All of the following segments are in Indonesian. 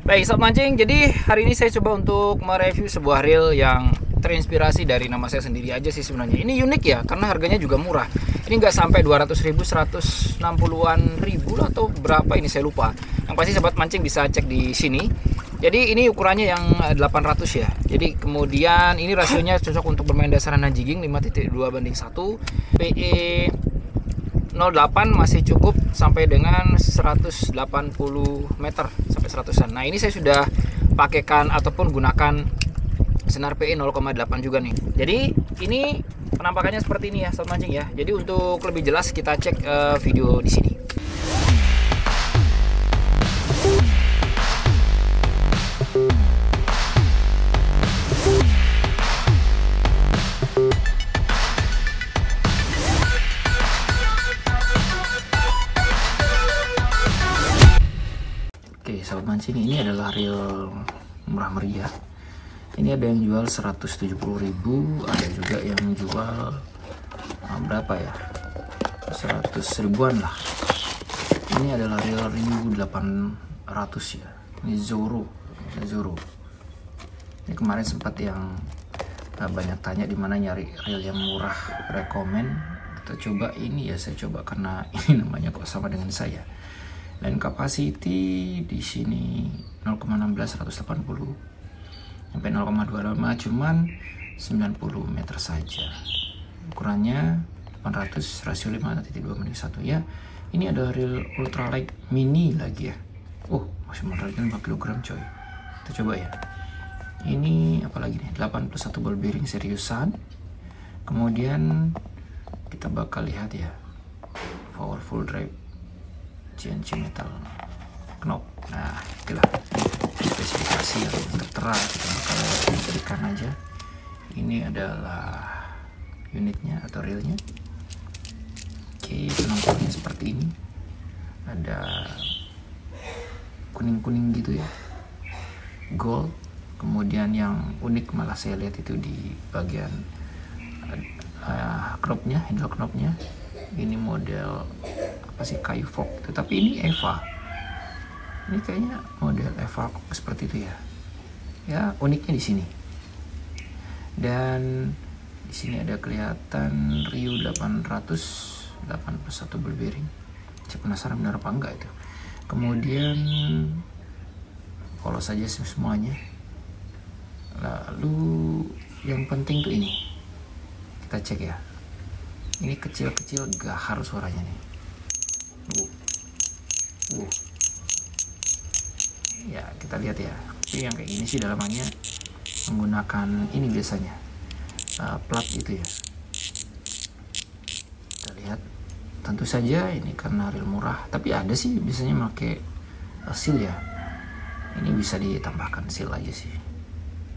Baik, sobat mancing, jadi hari ini saya coba untuk mereview sebuah reel yang terinspirasi dari nama saya sendiri aja sih sebenarnya. Ini unik ya, karena harganya juga murah. Ini nggak sampai 200.000, 160-an ribu lah, atau berapa ini saya lupa. Yang pasti sobat mancing bisa cek di sini. Jadi ini ukurannya yang 800 ya. Jadi kemudian ini rasionya cocok untuk bermain dasaran dan jigging 5.2/1. PE 08 masih cukup sampai dengan 180 meter sampai 100-an. Nah, ini saya sudah pakaikan ataupun gunakan senar PE 0,8 juga nih. Jadi ini penampakannya seperti ini ya, sobat mancing ya. Jadi untuk lebih jelas kita cek video di sini. Oke, sahabat mancing, ini adalah reel murah meriah. Ini ada yang jual 170.000, ada juga yang jual berapa ya, 100 ribuan lah. Ini adalah reel 1800 ya. Ini Zoro. Ini kemarin sempat yang banyak tanya di mana nyari reel yang murah, rekomen. Kita coba ini ya, saya coba karena ini namanya kok sama dengan saya. Line capacity di sini 0,16 180 sampai 0,25, cuman 90 meter saja. Ukurannya 800, rasio 5.2/1 ya. Ini ada reel ultralight mini lagi ya. Oh, masih modalnya 5 kg coy. Kita coba ya. Ini apalagi nih, 81 ball bearing seriusan. Kemudian kita bakal lihat ya, powerful drive CNC metal knob. Nah, itulah spesifikasi yang tertera. Kita bakal berikan aja. Ini adalah unitnya atau reelnya. Oke, penampilannya seperti ini. Ada kuning-kuning gitu ya, gold. Kemudian yang unik malah saya lihat itu di bagian knobnya, handle knobnya. Ini model apa sih, kayu fork, tetapi ini Eva. Ini kayaknya model Eva seperti itu ya. Ya, uniknya di sini. Dan di sini ada kelihatan Ryu 800 81 ball bearing. Saya penasaran benar apa enggak itu. Kemudian polos saja semuanya. Lalu yang penting tuh ini. Kita cek ya. Ini kecil-kecil gahar suaranya nih. Ya, kita lihat ya. Tapi yang kayak gini sih dalamannya menggunakan ini biasanya plat gitu ya. Kita lihat. Tentu saja ini karena reel murah, tapi ada sih biasanya pakai seal ya. Ini bisa ditambahkan seal aja sih.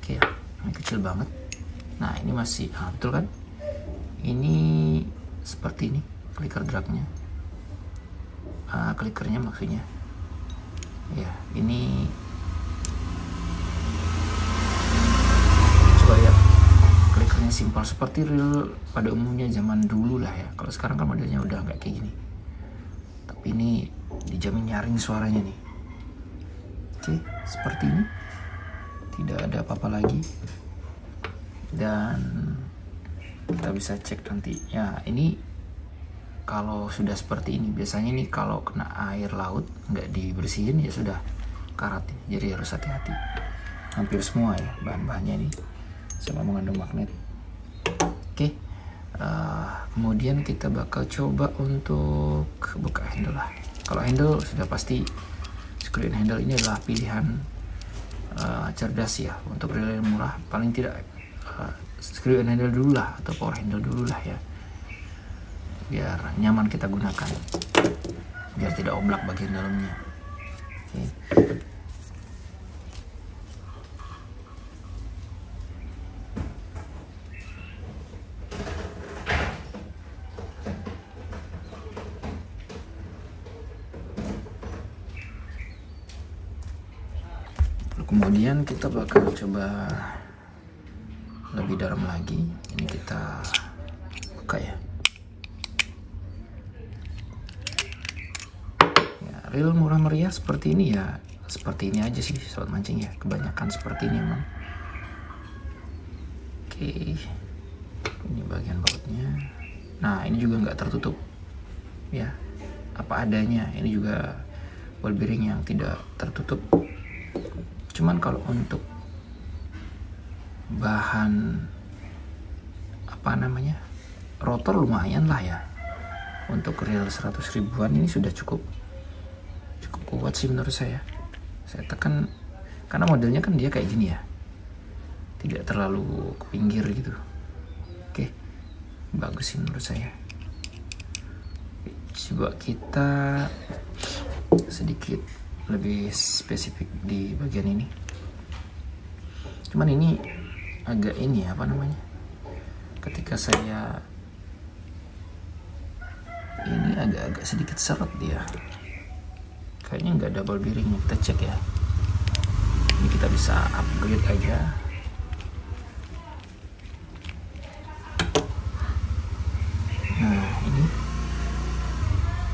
Oke ya, ini kecil banget. Nah, ini masih betul kan? Ini seperti ini clicker dragnya, clickernya maksudnya ya. Ini coba ya, clickernya simpel seperti reel pada umumnya zaman dulu lah ya. Kalau sekarang kan modelnya udah nggak kayak gini, tapi ini dijamin nyaring suaranya nih. Oke, seperti ini, tidak ada apa-apa lagi. Dan kita bisa cek nanti ya. Ini kalau sudah seperti ini, biasanya nih kalau kena air laut nggak dibersihin ya sudah karat, jadi harus hati-hati. Hampir semua ya bahan-bahannya nih sama mengandung magnet. Oke, kemudian kita bakal coba untuk buka handle lah. Kalau handle sudah pasti screw in handle. Ini adalah pilihan cerdas ya untuk reel yang murah. Paling tidak screw in handle dulu lah, atau power handle dulu lah ya, biar nyaman kita gunakan, biar tidak oblak bagian dalamnya. Oke. Kemudian kita bakal coba lebih dalam lagi. Ini kita buka ya. Reel murah meriah seperti ini ya, seperti ini aja sih sobat mancing ya, kebanyakan seperti ini emang. Oke, ini bagian bautnya. Nah ini juga nggak tertutup ya, apa adanya. Ini juga ball bearing yang tidak tertutup. Cuman kalau untuk bahan apa namanya, rotor lumayan lah ya. Untuk reel 100 ribuan ini sudah cukup kuat sih menurut saya. Saya tekan karena modelnya kan dia kayak gini ya, tidak terlalu ke pinggir gitu. Oke, bagus sih menurut saya. Coba kita sedikit lebih spesifik di bagian ini. Cuman ini agak ini apa namanya, ketika saya ini agak sedikit seret dia, kayaknya nggak ada ball bearing. Kita cek ya, ini kita bisa upgrade aja. Nah ini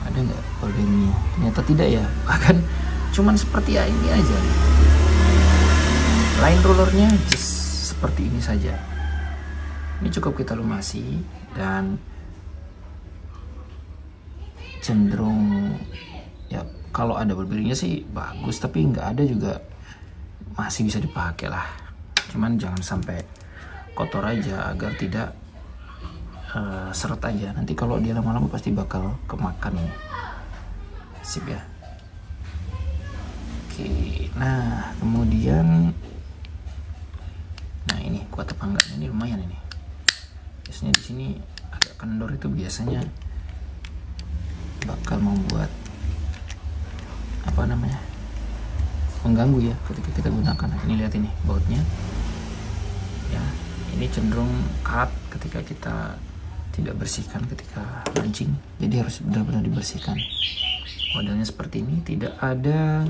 ada nggak ball bearingnya? Ternyata tidak ya, bahkan cuman seperti ya ini aja. Line rollernya just seperti ini saja. Ini cukup kita lumasi dan cenderung ya, kalau ada ball bearingnya sih bagus, tapi nggak ada juga masih bisa dipakai lah. Cuman jangan sampai kotor aja agar tidak seret aja. Nanti kalau dia lama-lama pasti bakal kemakan ini. Sip ya. Oke, nah kemudian ini kuat apa enggak? Ini lumayan ini. Biasanya di sini agak kendor, itu biasanya bakal membuat apa namanya, mengganggu ya ketika kita gunakan. Ini lihat ini bautnya ya, ini cenderung karat ketika kita tidak bersihkan ketika mancing, jadi harus benar-benar dibersihkan. Modelnya seperti ini, tidak ada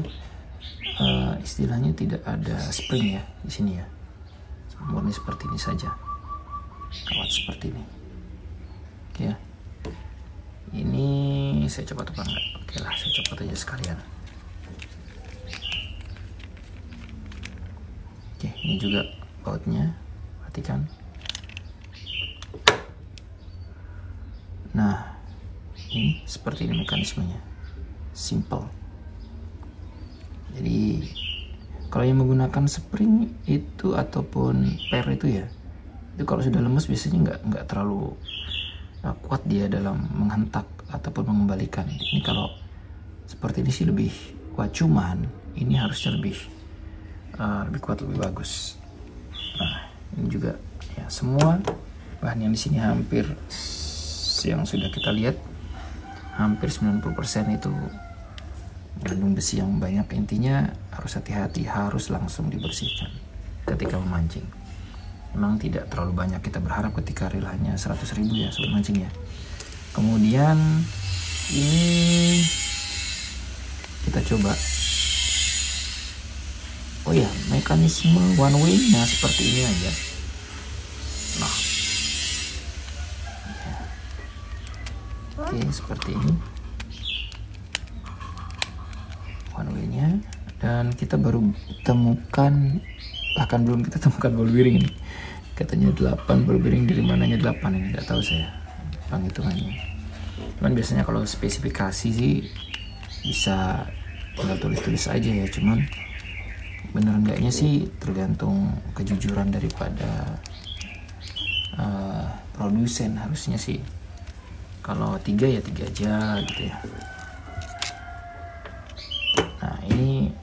istilahnya tidak ada spring ya di sini ya, murni seperti ini saja, kawat seperti ini. Oke ya, ini saya copot apa enggak? Oke lah, saya copot aja sekalian. Oke, ini juga bautnya, perhatikan. Nah ini seperti ini mekanismenya, simple. Jadi kalau yang menggunakan spring itu ataupun per itu ya, itu kalau sudah lemes biasanya nggak terlalu kuat dia dalam menghentak ataupun mengembalikan. Ini kalau seperti ini sih lebih kuat, cuman ini harusnya lebih kuat, lebih bagus. Nah ini juga ya, semua bahan yang di sini hampir yang sudah kita lihat hampir 90% itu mengandung besi yang banyak. Intinya harus hati-hati, harus langsung dibersihkan ketika memancing. Memang tidak terlalu banyak kita berharap ketika reel hanya 100 ribu ya sobat mancing ya. Kemudian ini kita coba, oh ya, mekanisme one way nya seperti ini aja. Nah oke, seperti ini one way nya, dan kita baru temukan, bahkan belum kita temukan ball bearing ini. Katanya 8 ball bearing, dari mananya 8 ini tidak tahu saya penghitungannya. Cuman biasanya kalau spesifikasi sih bisa tinggal tulis-tulis aja ya, cuman bener enggaknya sih tergantung kejujuran daripada produsen. Harusnya sih kalau 3 ya 3 aja gitu ya. Nah ini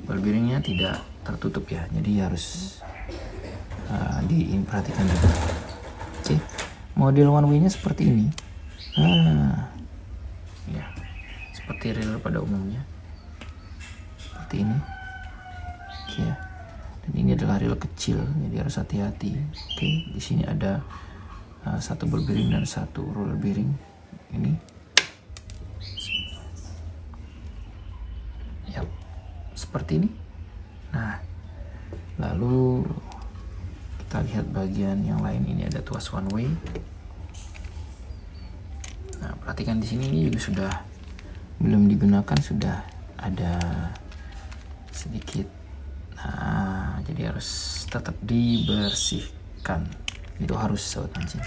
ball bearingnya tidak tertutup ya, jadi harus diperhatikan juga. Oke, model one way nya seperti ini. Ya, seperti reel pada umumnya, seperti ini. Oke ya, dan ini adalah reel kecil, jadi harus hati-hati. Oke, di sini ada satu ball bearing dan satu roller bearing. Ini ya, seperti ini. Nah lalu kita lihat bagian yang lain. Ini ada tuas one way. Nah perhatikan di sini, ini juga sudah belum digunakan, sudah ada sedikit. Nah, jadi harus tetap dibersihkan. Itu harus sobat mancing.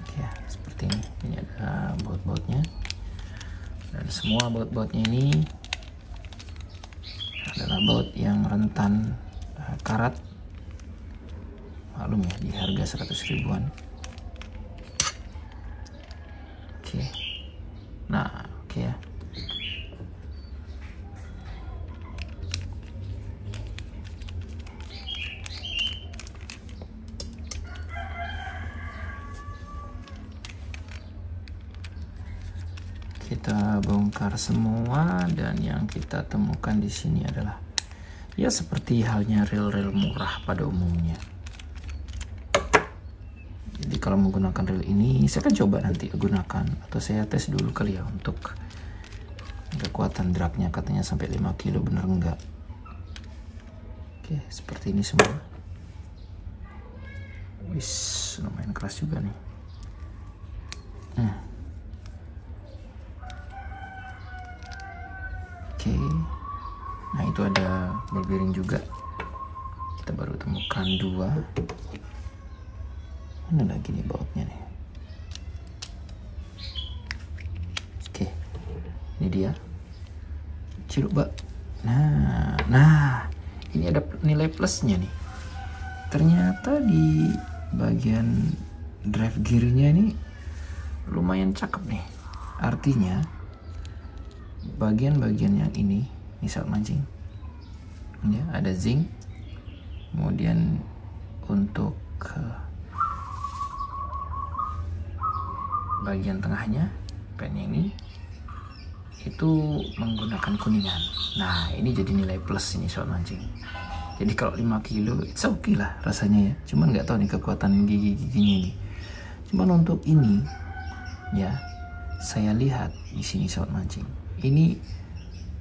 Oke ya, seperti ini. Ini ada baut-bautnya. Dan semua baut-bautnya ini adalah baut yang rentan karat. Maklum ya, di harga 100 ribuan. Oke. Nah, oke ya. Kita bongkar semua, dan yang kita temukan di sini adalah ya seperti halnya reel-reel murah pada umumnya. Jadi kalau menggunakan reel ini, saya akan coba nanti gunakan, atau saya tes dulu kali ya untuk kekuatan dragnya, katanya sampai 5 kilo, bener enggak? Oke, seperti ini semua. Wis, lumayan keras juga nih. Oke, nah itu ada ball bearing juga. Kita baru temukan 2. Mana lagi nih bautnya nih? Oke, ini dia. Ciluk bak. Nah, ini ada nilai plusnya nih. Ternyata di bagian drive gearnya ini lumayan cakep nih. Artinya bagian-bagian yang ini misal mancing ya, ada zinc, kemudian untuk bagian tengahnya pen ini itu menggunakan kuningan. Nah, ini jadi nilai plus ini soal mancing. Jadi kalau 5 kilo it's okay lah rasanya ya, cuman nggak tahu nih kekuatan gigi-giginya ini. Cuman untuk ini ya, saya lihat di sini soal mancing, ini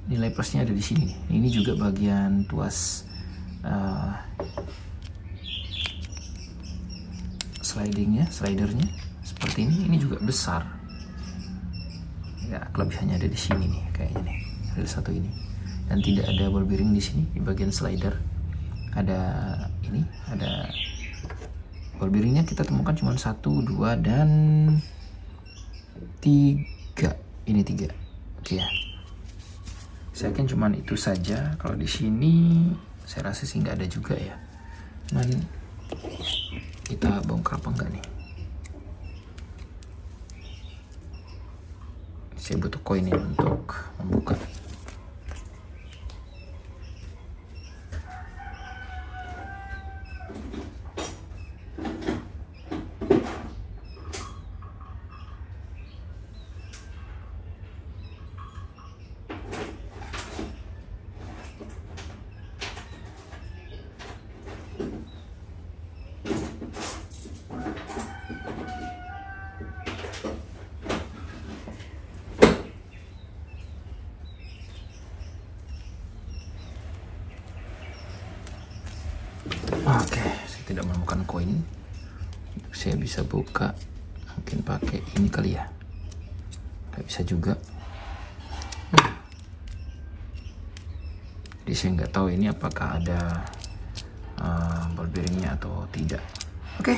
nilai plusnya ada di sini nih. Ini juga bagian tuas slidernya seperti ini. Ini juga besar. Ya, kelebihannya ada di sini nih kayaknya nih, reel 1 ini. Dan tidak ada ball bearing di sini di bagian slider. Ada ini, ada ball bearingnya kita temukan cuma 1, 2, dan 3. Ini 3. Oke ya. Saya yakin cuman itu saja. Kalau di sini saya rasa sih nggak ada juga ya. Cuman kita bongkar apa enggak nih? Saya butuh koin ini untuk membuka. Oke, saya tidak menemukan koin. Saya bisa buka mungkin pakai ini kali ya. Nggak bisa juga. Jadi saya nggak tahu ini apakah ada ball bearingnya atau tidak. Oke,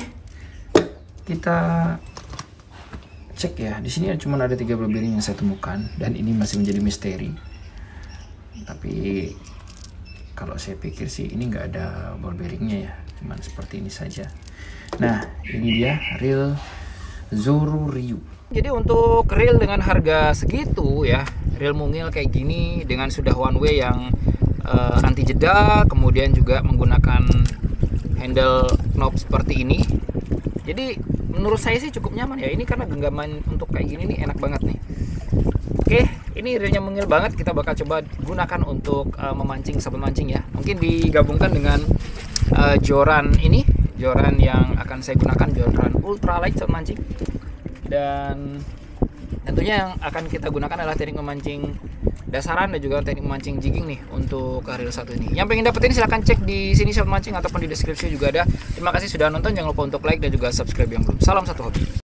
kita cek ya. Di sini cuma ada 3 ball bearing yang saya temukan, dan ini masih menjadi misteri. Tapi kalau saya pikir sih ini nggak ada ball bearingnya ya, cuman seperti ini saja. Nah, ini dia reel Zoro Ryu. Jadi untuk reel dengan harga segitu ya, reel mungil kayak gini dengan sudah one way yang anti jeda, kemudian juga menggunakan handle knob seperti ini. Jadi menurut saya sih cukup nyaman ya. Ini karena genggaman untuk kayak gini nih enak banget nih. Oke, ini reelnya mungil banget. Kita bakal coba gunakan untuk memancing sahabat mancing ya. Mungkin digabungkan dengan joran ini, joran yang akan saya gunakan, joran ultralight sahabat mancing. Dan tentunya yang akan kita gunakan adalah teknik memancing dasaran dan juga teknik memancing jigging nih untuk reel 1 ini. Yang pengen dapetin silahkan cek di sini sahabat mancing ataupun di deskripsi juga ada. Terima kasih sudah nonton, jangan lupa untuk like dan juga subscribe yang belum. Salam satu hobi.